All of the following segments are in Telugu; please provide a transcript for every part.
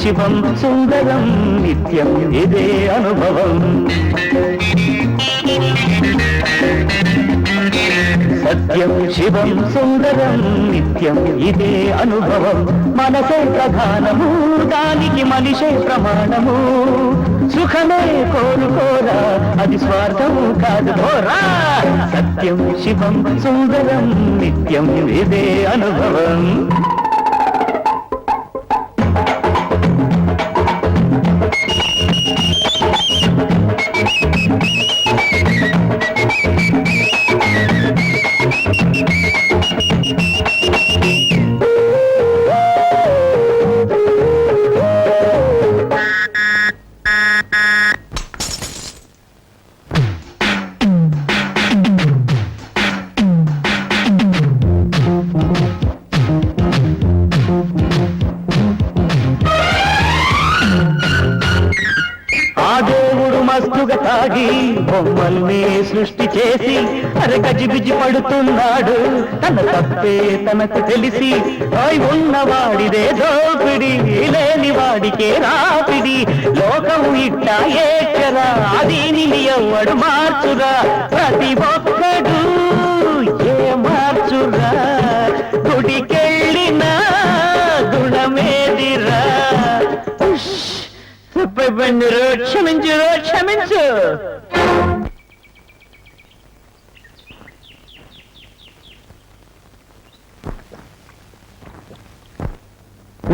శివం సుందరం నిత్యం ఇదే అనుభవం. సత్యం శివం సుందరం నిత్యం ఇదే అనుభవం. మనసే ప్రధానము, దానికి మనిషే ప్రమాణము. సుఖమే కోరుకోరా, అది స్వార్థము కాదు కోరా. సత్యం శివం సుందరం నిత్యం ఇదే అనుభవం. మస్తుగా తాగి బొమ్మల్ని సృష్టి చేసి గజిబిజి పడుతున్నాడు. తన తప్పే తనకు తెలిసి ఉన్నవాడిదే దోపిడి, లేని వాడికే రాపిడి. లోకం ఇట్టా ఏకరా, దీనిని ఎవ్వడు మార్చురా. ప్రతి ఒక్కడు ఏ మార్చురా, గుడికెళ్ళినా గుణమేదిరా. క్షమించు క్షమించు.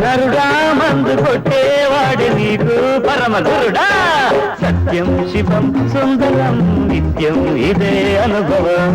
నరుడా మందు కొట్టేవాడు నీకు పరమగురుడా. సత్యం శివం సుందరం నిత్యం ఇదే అనుభవం.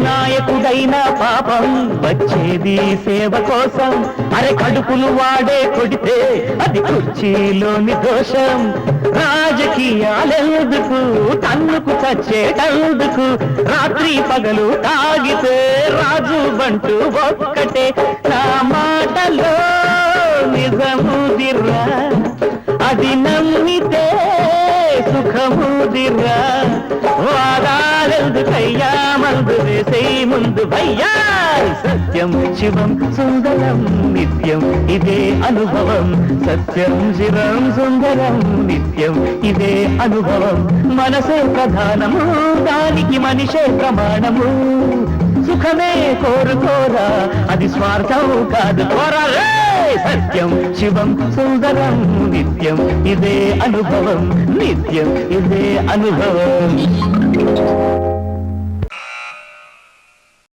నాయకుడైనా పాపం వచ్చేది సేవ కోసం. కడుపులు వాడే కొడితే అది కుర్చీలోని దోషం. రాజకీయాలెందుకు, తన్నుకు చచ్చేటందుకు. రాత్రి పగలు తాగితే రాజు బంటూ ఒక్కటే. నా మాటలో నిజముదిరా, అది నమ్మితే సుఖముదిరా. వాదాలెందుకయ్యా, మందు వేసే ముందు భయ్యా. సత్యం శివం సుందరం నిత్యం ఇదే అనుభవం. సత్యం శివం సుందరం నిత్యం ఇదే అనుభవం. మనసే ప్రధానము, దానికి మనిషే ప్రమాణము. సుఖమే కోరుకోరా, అది స్వార్థం కాదు కోరా. సత్యం శివం సుందరం నిత్యం ఇదే అనుభవం. నిత్యం ఇదే అనుభవం.